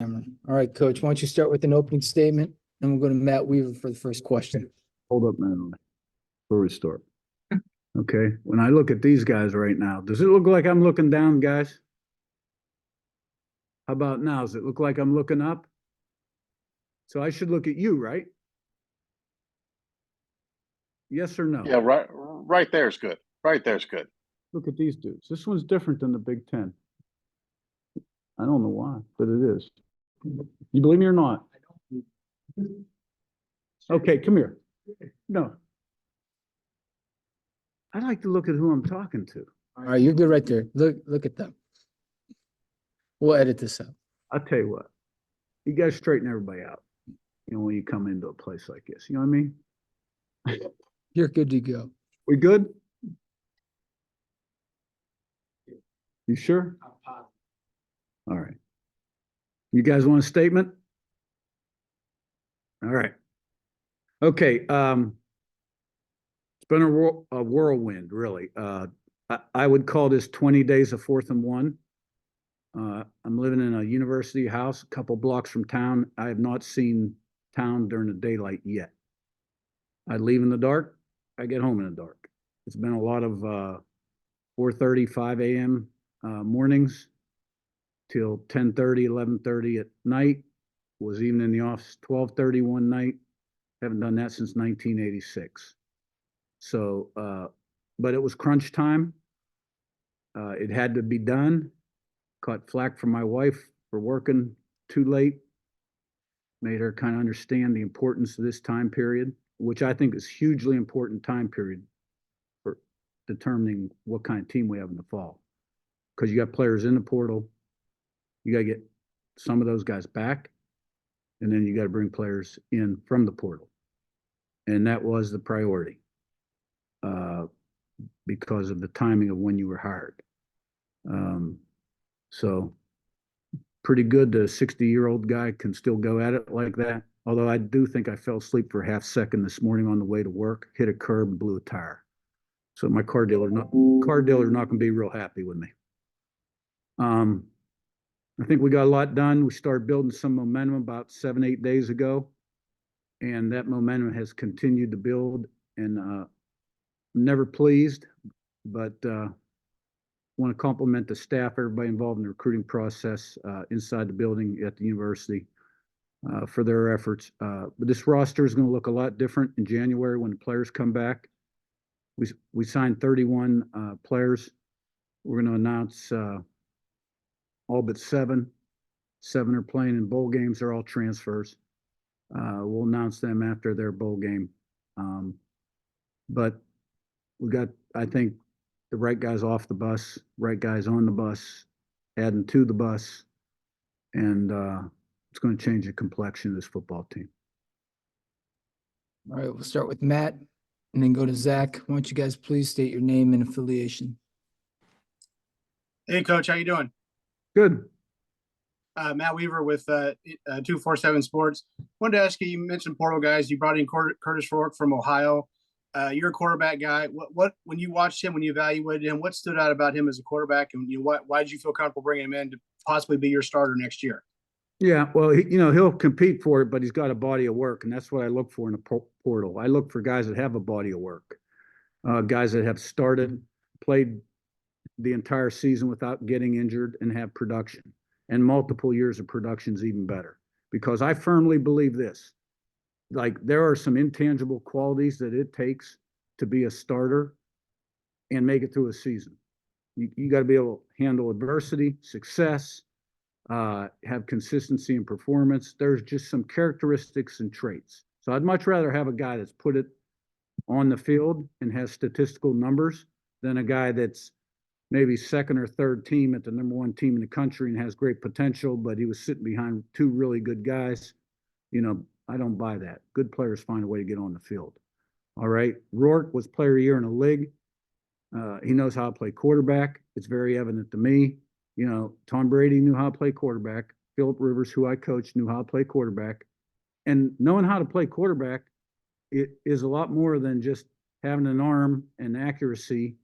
All right, Coach, why don't you start with an opening statement, and we'll go to Matt Weaver for the first question. Hold up, man, before we start. Okay, when I look at these guys right now, does it look like I'm looking down, guys? How about now? Does it look like I'm looking up? So I should look at you, right? Yes or no? Yeah, right there's good. Right there's good. Look at these dudes. This one's different than the Big Ten. I don't know why, but it is. You believe me or not? Okay, come here. No. I like to look at who I'm talking to. All right, you're good right there. Look at them. We'll edit this out. I'll tell you what. You guys straighten everybody out. You know, when you come into a place like this, you know what I mean? You're good to go. We good? You sure? All right. You guys want a statement? All right. Okay. It's been a whirlwind, really. I would call this 20 days of 4th and 1. I'm living in a university house a couple blocks from town. I have not seen town during the daylight yet. I leave in the dark. I get home in the dark. It's been a lot of 4:30, 5 a.m. Mornings till 10:30, 11:30 at night. Was even in the office 12:30 one night. Haven't done that since 1986. So, but it was crunch time. It had to be done. Caught flack from my wife for working too late. Made her kind of understand the importance of this time period, which I think is hugely important time period for determining what kind of team we have in the fall. Because you got players in the portal, you got to get some of those guys back, and then you got to bring players in from the portal. And that was the priority because of the timing of when you were hired. So pretty good that a 60-year-old guy can still go at it like that. Although I do think I fell asleep for a half second this morning on the way to work, hit a curb and blew a tire. So my car dealer's not going to be real happy with me. I think we got a lot done. We started building some momentum about 7-8 days ago, and that momentum has continued to build. And never pleased, but want to compliment the staff, everybody involved in the recruiting process inside the building at the university for their efforts. But this roster is going to look a lot different in January when the players come back. We signed 31 players. We're going to announce all but 7. 7 are playing in bowl games. They're all transfers. We'll announce them after their bowl game. But we got, I think, the right guys off the bus, right guys on the bus, adding to the bus, and it's going to change the complexion of this football team. All right, we'll start with Matt and then go to Zach. Why don't you guys please state your name and affiliation? Hey, Coach, how you doing? Good. Matt Weaver with 247 Sports. Wanted to ask you, you mentioned portal guys. You brought in Curtis Rourke from Ohio. You're a quarterback guy. What when you watched him, when you evaluated him, what stood out about him as a quarterback, and why did you feel comfortable bringing him in to possibly be your starter next year? Yeah, well, he'll compete for it, but he's got a body of work, and that's what I look for in a portal. I look for guys that have a body of work, guys that have started, played the entire season without getting injured, and have production. And multiple years of production is even better, because I firmly believe this. Like, there are some intangible qualities that it takes to be a starter and make it through a season. You got to be able to handle adversity, success, have consistency in performance. There's just some characteristics and traits. So I'd much rather have a guy that's put it on the field and has statistical numbers than a guy that's maybe second or third team at the #1 team in the country and has great potential, but he was sitting behind 2 really good guys. I don't buy that. Good players find a way to get on the field. All right. Rourke was player of the year in the league. He knows how to play quarterback. It's very evident to me. Tom Brady knew how to play quarterback. Philip Rivers, who I coached, knew how to play quarterback. And knowing how to play quarterback, it is a lot more than just having an arm and accuracy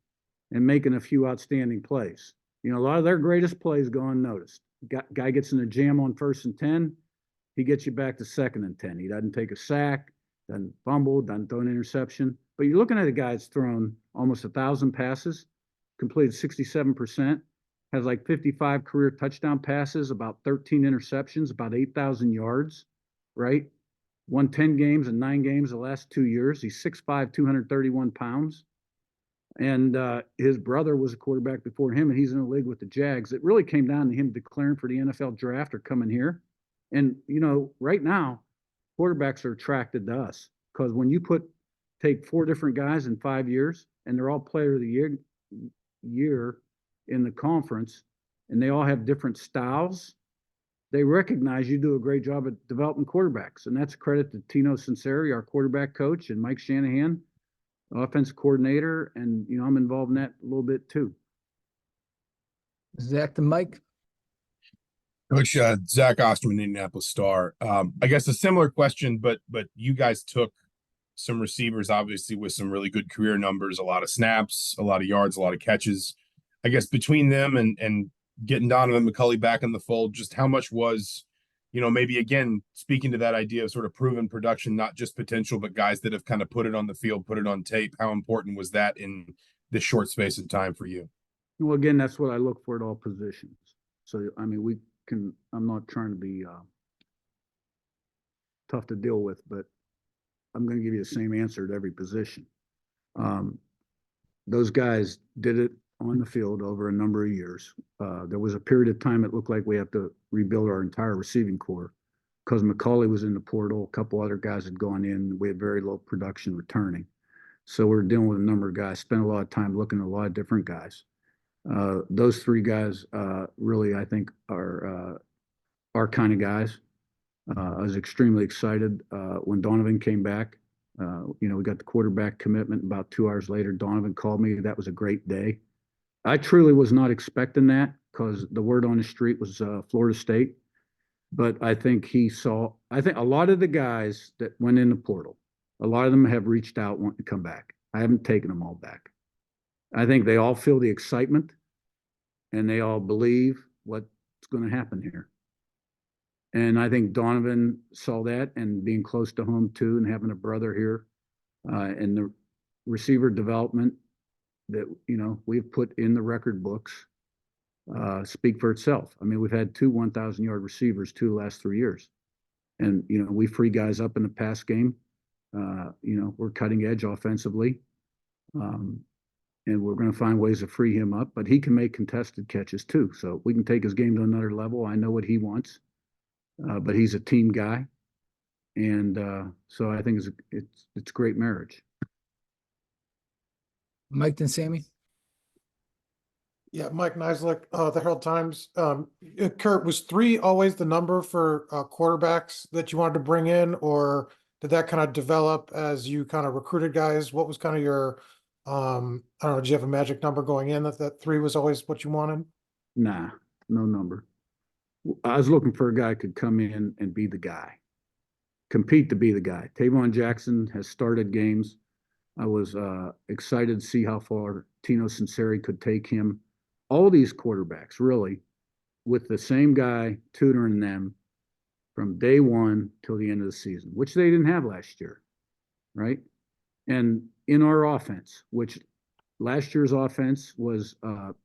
and making a few outstanding plays. A lot of their greatest plays go unnoticed. Guy gets in a jam on 1st and 10, he gets you back to 2nd and 10. He doesn't take a sack, doesn't fumble, doesn't throw an interception. But you're looking at a guy that's thrown almost 1,000 passes, completed 67%, has like 55 career touchdown passes, about 13 interceptions, about 8,000 yards, right? Won 10 games and 9 games the last 2 years. He's 6'5", 231 pounds. And his brother was a quarterback before him, and he's in the league with the Jags. It really came down to him declaring for the NFL draft or coming here. And, right now, quarterbacks are attracted to us because when you take 4 different guys in 5 years, and they're all player of the year in the conference, and they all have different styles, they recognize you do a great job at developing quarterbacks. And that's a credit to Tino Sinceri, our quarterback coach, and Mike Shanahan, offensive coordinator. And, I'm involved in that a little bit too. Zach to Mike. Coach, Zach Osterman, Indianapolis Star. I guess a similar question, but you guys took some receivers, obviously, with some really good career numbers, a lot of snaps, a lot of yards, a lot of catches. I guess between them and getting Donovan McCulley back in the fold, just how much was, maybe again, speaking to that idea of sort of proven production, not just potential, but guys that have kind of put it on the field, put it on tape. How important was that in this short space of time for you? Well, again, that's what I look for at all positions. So, I'm not trying to be tough to deal with, but I'm going to give you the same answer at every position. Those guys did it on the field over a number of years. There was a period of time it looked like we have to rebuild our entire receiving corps because McCauley was in the portal. A couple other guys had gone in. We had very low production returning. So we're dealing with a number of guys, spent a lot of time looking at a lot of different guys. Those 3 guys really, I think, are our kind of guys. I was extremely excited when Donovan came back. We got the quarterback commitment. About 2 hours later, Donovan called me. That was a great day. I truly was not expecting that because the word on the street was Florida State. But I think I think a lot of the guys that went in the portal, a lot of them have reached out wanting to come back. I haven't taken them all back. I think they all feel the excitement and they all believe what's going to happen here. And I think Donovan saw that, and being close to home too, and having a brother here, and the receiver development that, we've put in the record books, speak for itself. We've had 2 1,000-yard receivers 2 last 3 years. And, we free guys up in the pass game. We're cutting edge offensively. And we're going to find ways to free him up, but he can make contested catches too. So we can take his game to another level. I know what he wants, but he's a team guy. And so I think it's great marriage. Mike and Sammy. Yeah, Mike Neislick, the Herald Times. Curt, was 3 always the number for quarterbacks that you wanted to bring in, or did that kind of develop as you kind of recruited guys? What was kind of your, I don't know, did you have a magic number going in that 3 was always what you wanted? Nah, no number. I was looking for a guy who could come in and be the guy, compete to be the guy. Tavon Jackson has started games. I was excited to see how far Tino Sinceri could take him. All these quarterbacks, really, with the same guy tutoring them from day one till the end of the season, which they didn't have last year, right? And in our offense, which last year's offense was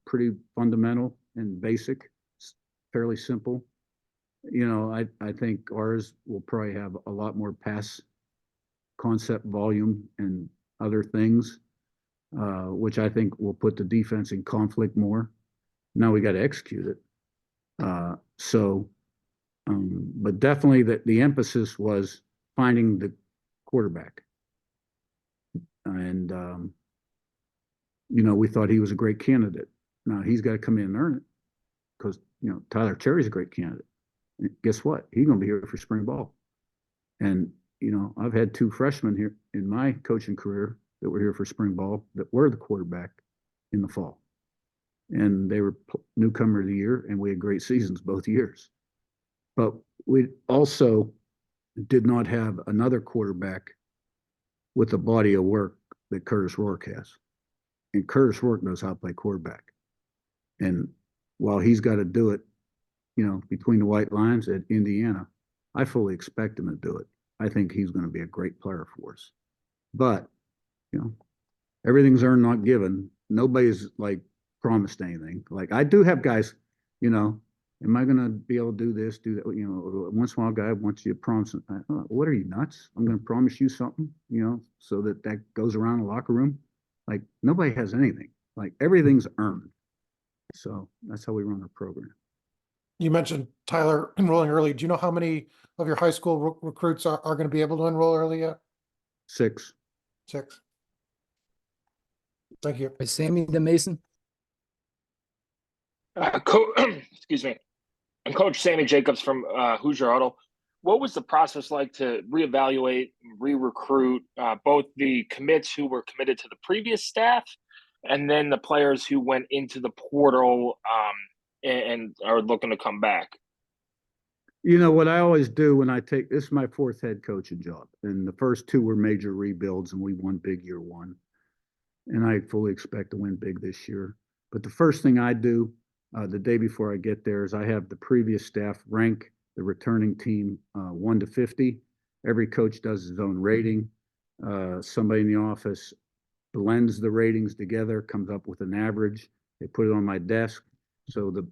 pretty fundamental and basic, fairly simple. I think ours will probably have a lot more pass concept volume and other things, which I think will put the defense in conflict more. Now we got to execute it. But definitely the emphasis was finding the quarterback. And, we thought he was a great candidate. Now he's got to come in and earn it because, Tyler Cherry's a great candidate. And guess what? He's going to be here for spring ball. And, I've had 2 freshmen here in my coaching career that were here for spring ball that were the quarterback in the fall. And they were newcomer of the year, and we had great seasons both years. But we also did not have another quarterback with the body of work that Curtis Rourke has. And Curtis Rourke knows how to play quarterback. And while he's got to do it between the white lines at Indiana. I fully expect him to do it. I think he's going to be a great player for us. But, everything's earned, not given. Nobody's like promised anything. Like I do have guys, am I going to be able to do this, do that? Once in a while, guy wants you to promise. What are you, nuts? I'm going to promise you something, so that goes around the locker room. Like nobody has anything. Like everything's earned. So that's how we run our program. You mentioned Tyler enrolling early. Do you know how many of your high school recruits are going to be able to enroll early yet? 6. 6. Thank you. Right, Sammy the Mason. Excuse me. I'm Coach Sammy Jacobs from Hoosier Huddle. What was the process like to reevaluate, re-recruit both the commits who were committed to the previous staff and then the players who went into the portal and are looking to come back? What I always do when this is my 4th head coaching job, and the first 2 were major rebuilds, and we won big year 1. And I fully expect to win big this year. But the first thing I do the day before I get there is I have the previous staff rank the returning team 1 to 50. Every coach does his own rating. Somebody in the office blends the ratings together, comes up with an average. They put it on my desk. So the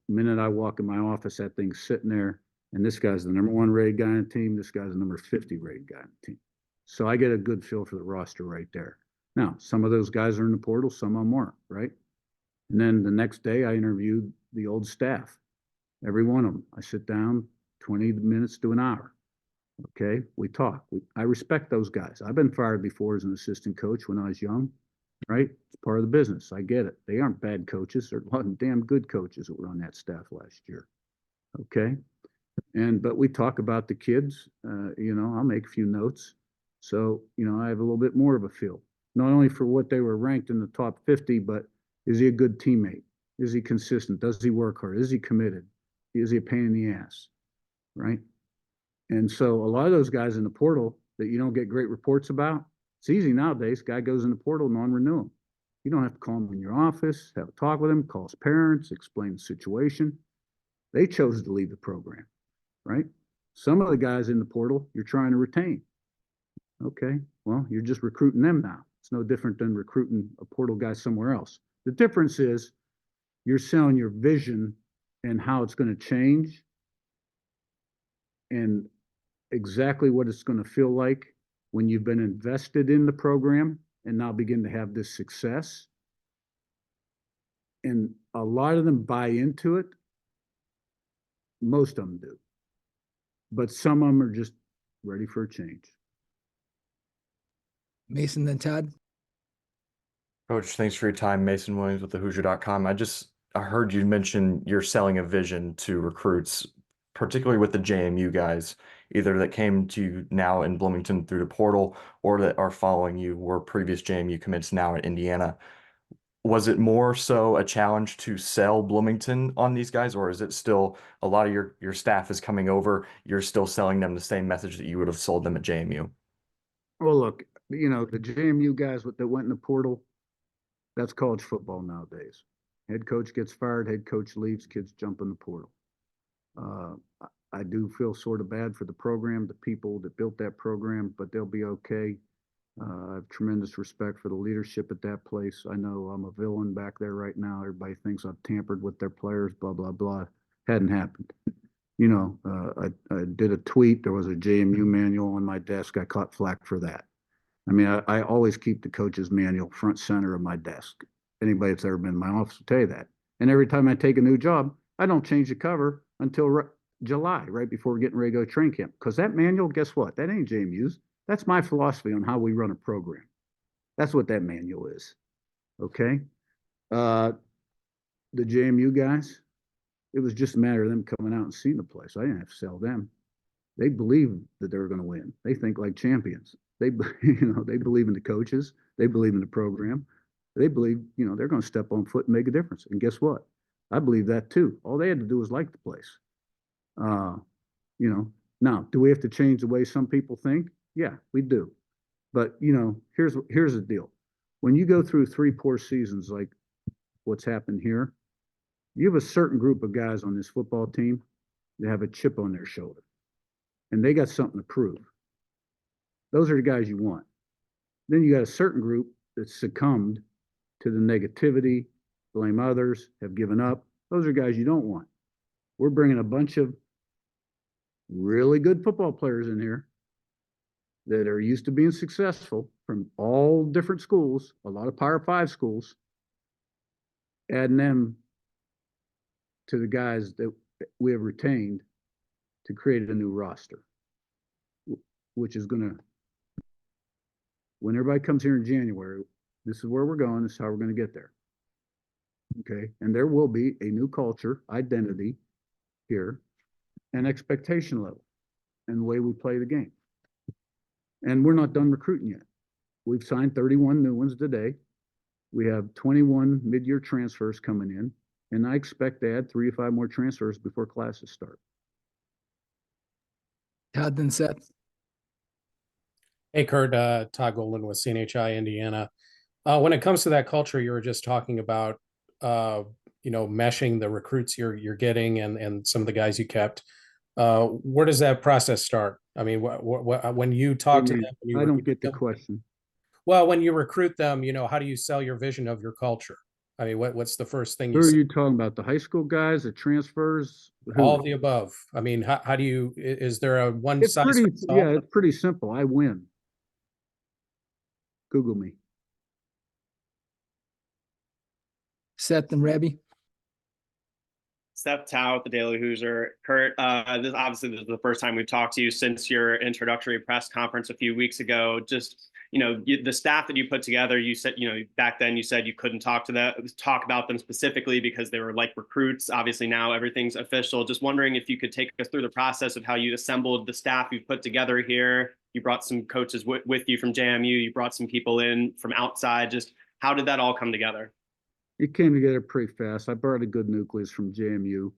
minute I walk in my office, that thing's sitting there. And this guy's the number 1 rated guy on the team. This guy's the number 50 rated guy on the team. So I get a good feel for the roster right there. Now, some of those guys are in the portal, some of them aren't, right? And then the next day, I interviewed the old staff, every one of them. I sit down 20 minutes to an hour. Okay, we talk. I respect those guys. I've been fired before as an assistant coach when I was young, right? It's part of the business. I get it. They aren't bad coaches. They're a lot of damn good coaches that were on that staff last year. Okay, but we talk about the kids. I'll make a few notes. So, I have a little bit more of a feel. Not only for what they were ranked in the top 50, but is he a good teammate? Is he consistent? Does he work hard? Is he committed? Is he a pain in the ass? Right? And so a lot of those guys in the portal that you don't get great reports about, it's easy nowadays. Guy goes in the portal, non-renew him. You don't have to call him in your office, have a talk with him, call his parents, explain the situation. They chose to leave the program, right? Some of the guys in the portal you're trying to retain. Okay, well, you're just recruiting them now. It's no different than recruiting a portal guy somewhere else. The difference is you're selling your vision and how it's going to change and exactly what it's going to feel like when you've been invested in the program and now begin to have this success. And a lot of them buy into it. Most of them do. But some of them are just ready for a change. Mason then Todd. Coach, thanks for your time. Mason Williams with the Hoosier.com. I heard you mention you're selling a vision to recruits, particularly with the JMU guys, either that came to you now in Bloomington through the portal or that are following you were previous JMU commits now at Indiana. Was it more so a challenge to sell Bloomington on these guys, or is it still a lot of your staff is coming over, you're still selling them the same message that you would have sold them at JMU? Well, look, the JMU guys that went in the portal, that's college football nowadays. Head coach gets fired, head coach leaves, kids jump in the portal. I do feel sort of bad for the program, the people that built that program, but they'll be okay. I have tremendous respect for the leadership at that place. I know I'm a villain back there right now. Everybody thinks I've tampered with their players, blah, blah, blah. Hadn't happened. I did a tweet. There was a JMU manual on my desk. I caught flack for that. I mean, I always keep the coach's manual front center of my desk. Anybody that's ever been in my office will tell you that. And every time I take a new job, I don't change the cover until July, right before we're getting ready to go to training camp. Because that manual, guess what? That ain't JMU's. That's my philosophy on how we run a program. That's what that manual is. Okay? The JMU guys, it was just a matter of them coming out and seeing the place. I didn't have to sell them. They believe that they're going to win. They think like champions. They believe in the coaches. They believe in the program. They believe, they're going to step on foot and make a difference. And guess what? I believe that too. All they had to do was like the place. Now, do we have to change the way some people think? Yeah, we do. But, here's the deal. When you go through 3 poor seasons like what's happened here, You have a certain group of guys on this football team that have a chip on their shoulder, and they got something to prove. Those are the guys you want. Then you got a certain group that succumbed to the negativity, blame others, have given up. Those are guys you don't want. We're bringing a bunch of really good football players in here that are used to being successful from all different schools, a lot of Power 5 schools, adding them to the guys that we have retained to create a new roster, which is going to, when everybody comes here in January, this is where we're going, this is how we're going to get there. Okay, and there will be a new culture, identity here, and expectation level, and the way we play the game. And we're not done recruiting yet. We've signed 31 new ones today. We have 21 mid-year transfers coming in, and I expect to add 3 to 5 more transfers before classes start. Todd, then Seth. Hey, Curt, Todd Golden with CNHI Indiana. When it comes to that culture you were just talking about, meshing the recruits you're getting and some of the guys you kept, where does that process start? I mean, when you talk to them, I don't get the question. Well, when you recruit them, how do you sell your vision of your culture? I mean, what's the first thing Who are say? you talking about? The high school guys, the transfers? Who? All of the above. I mean, how do you, is there a one It's size pretty, fits all? yeah, it's pretty simple. I win. Google me. Seth and Rabbi. Seth Tao with the Daily Hoosier. Curt, this is the first time we've talked to you since your introductory press conference a few weeks ago. Just, the staff that you put together, you said, back then you said you couldn't talk about them specifically because they were like recruits. Obviously now everything's official. Just wondering if you could take us through the process of how you assembled the staff you've put together here. You brought some coaches with you from JMU. You brought some people in from outside. Just how did that all come together? It came together pretty fast. I brought a good nucleus from JMU.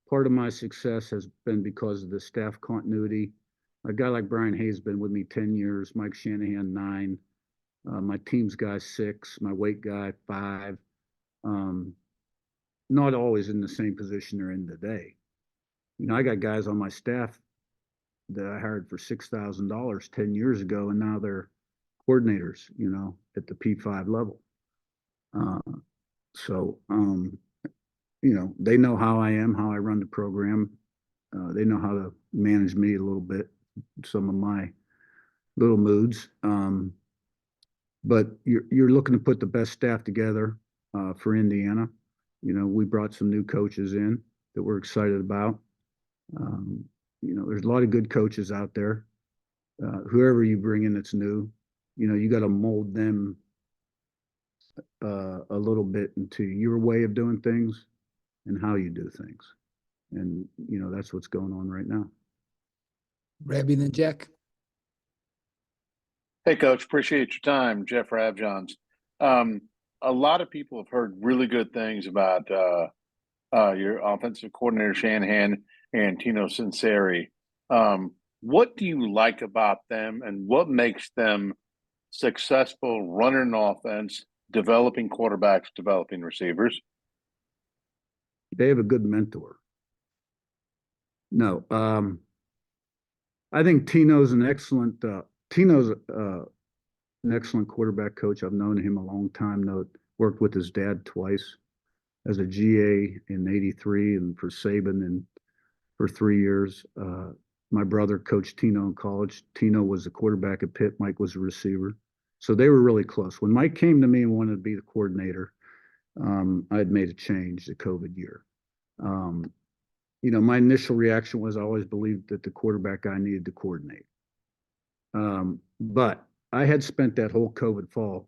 Part of my success has been because of the staff continuity. A guy like Brian Hayes has been with me 10 years, Mike Shanahan 9, my team's guy 6, my weight guy 5. Not always in the same position they're in today. I got guys on my staff that I hired for $6,000 10 years ago, and now they're coordinators, at the P5 level. So, they know how I am, how I run the program. They know how to manage me a little bit, some of my little moods. But you're looking to put the best staff together for Indiana. We brought some new coaches in that we're excited about. There's a lot of good coaches out there. Whoever you bring in that's new, you got to mold them a little bit into your way of doing things and how you do things. And, that's what's going on right now. Rabbi, then Jack. Hey, Coach, appreciate your time. Jeff Rabjohns. A lot of people have heard really good things about your offensive coordinator, Shanahan, and Tino Sinceri. What do you like about them, and what makes them successful running an offense, developing quarterbacks, developing receivers? They have a good mentor. No, I think Tino's an excellent quarterback coach. I've known him a long time. Worked with his dad twice as a GA in '83 and for Saban and for 3 years. My brother coached Tino in college. Tino was the quarterback at Pitt. Mike was a receiver. So they were really close. When Mike came to me and wanted to be the coordinator, I had made a change the COVID year. My initial reaction was I always believed that the quarterback guy needed to coordinate. But I had spent that whole COVID fall,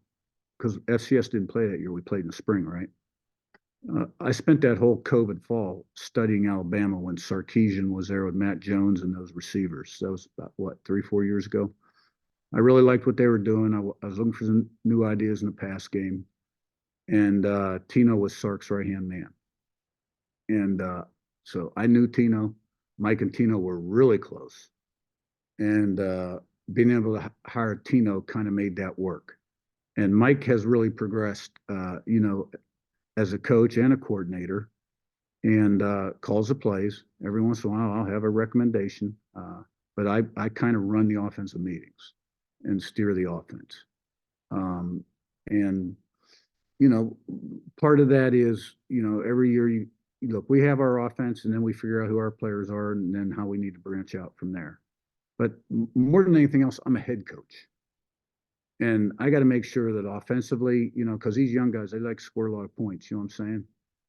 because FCS didn't play that year. We played in the spring, right? I spent that whole COVID fall studying Alabama when Sarkisian was there with Matt Jones and those receivers. That was about, 3-4 years ago. I really liked what they were doing. I was looking for some new ideas in the pass game. And Tino was Sark's right-hand man. And so I knew Tino. Mike and Tino were really close. And being able to hire Tino kind of made that work. And Mike has really progressed, as a coach and a coordinator. and calls the plays. Every once in a while, I'll have a recommendation, but I kind of run the offensive meetings and steer the offense. And you know, part of that is, you know, every year you look, we have our offense, and then we figure out who our players are, and then how we need to branch out from there. But more than anything else, I'm a head coach. And I got to make sure that offensively, you know, because these young guys, they like to score a lot of points. You know what I'm saying?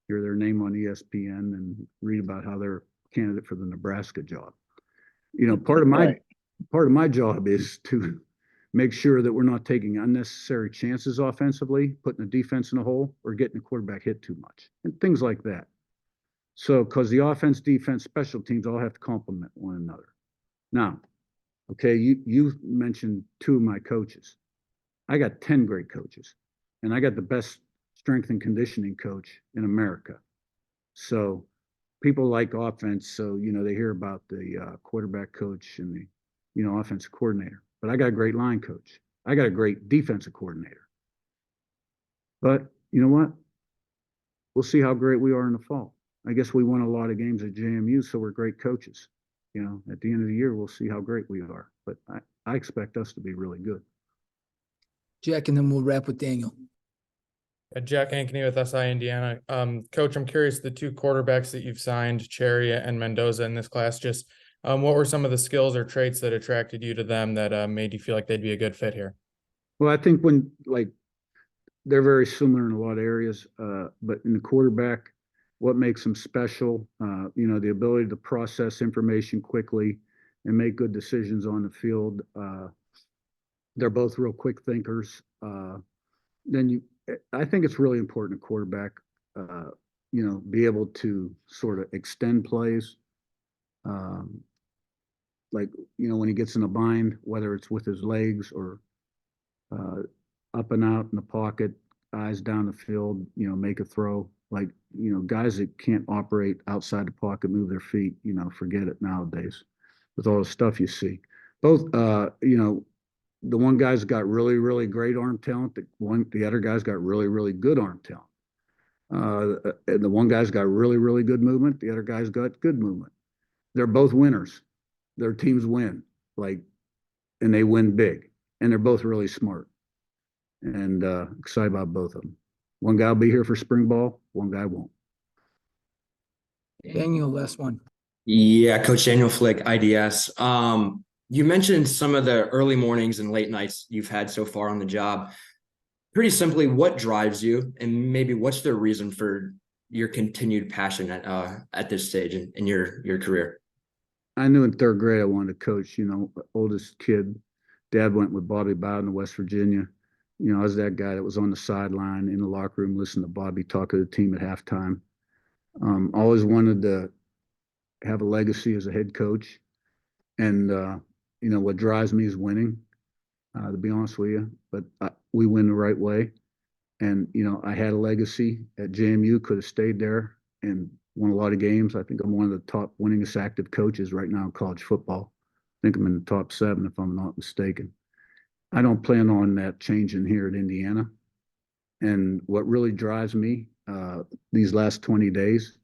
Hear their name on ESPN and read about how they're a candidate for the Nebraska job. You know, part of my job is to make sure that we're not taking unnecessary chances offensively, putting the defense in a hole, or getting the quarterback hit too much, and things like that. So, because the offense, defense, special teams all have to complement one another. Now, okay, you mentioned 2 of my coaches. I got 10 great coaches, and I got the best strength and conditioning coach in America. So people like offense, so, you know, they hear about the quarterback coach and the, you know, offensive coordinator. But I got a great line coach. I got a great defensive coordinator. But you know what? We'll see how great we are in the fall. I guess we won a lot of games at JMU, so we're great coaches. You know, at the end of the year, we'll see how great we are. But I expect us to be really good. Jack, and then we'll wrap with Daniel. Jack Ankeny with SI Indiana. Coach, I'm curious, the 2 quarterbacks that you've signed, Cherry and Mendoza, in this class, just what were some of the skills or traits that attracted you to them that made you feel like they'd be a good fit here? Well, I think when, like, they're very similar in a lot of areas, but in the quarterback, what makes them special, you know, the ability to process information quickly and make good decisions on the field. They're both real quick thinkers. I think it's really important, a quarterback, you know, be able to sort of extend plays. Like, you know, when he gets in a bind, whether it's with his legs or up and out in the pocket, eyes down the field, you know, make a throw. Like, you know, guys that can't operate outside the pocket, move their feet, you know, forget it nowadays with all the stuff you see. Both, you know, the one guy's got really, really great arm talent. The other guy's got really, really good arm talent. And the one guy's got really, really good movement. The other guy's got good movement. They're both winners. Their teams win, like, and they win big. And they're both really smart. And excited about both of them. One guy will be here for spring ball. One guy won't. Daniel, last one. Yeah, Coach Daniel Flick, IDS. You mentioned some of the early mornings and late nights you've had so far on the job. Pretty simply, what drives you, and maybe what's the reason for your continued passion at this stage in your career? I knew in 3rd grade I wanted to coach. You know, oldest kid. Dad went with Bobby Bowden to West Virginia. You know, I was that guy that was on the sideline in the locker room, listening to Bobby talk to the team at halftime. Always wanted to have a legacy as a head coach. And, you know, what drives me is winning, to be honest with you. But we win the right way. And, you know, I had a legacy at JMU, could have stayed there and won a lot of games. I think I'm one of the top winningest active coaches right now in college football. I think I'm in the top 7, if I'm not mistaken. I don't plan on that changing here at Indiana. And what really drives me these last 20 days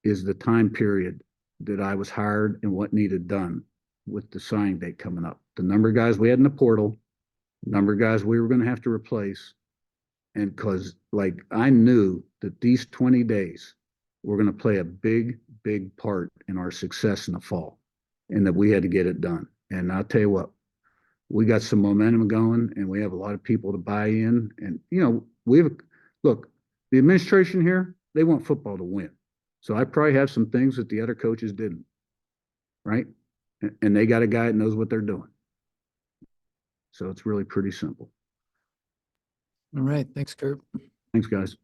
is the time period that I was hired and what needed done with the signing date coming up. The number of guys we had in the portal, the number of guys we were going to have to replace. And because, like, I knew that these 20 days were going to play a big, big part in our success in the fall, and that we had to get it done. And I'll tell you what, we got some momentum going, and we have a lot of people to buy in. And, you know, look, the administration here, they want football to win. So I probably have some things that the other coaches didn't, right? And they got a guy that knows what they're doing. So it's really pretty simple. All right. Thanks, Curt. Thanks, guys.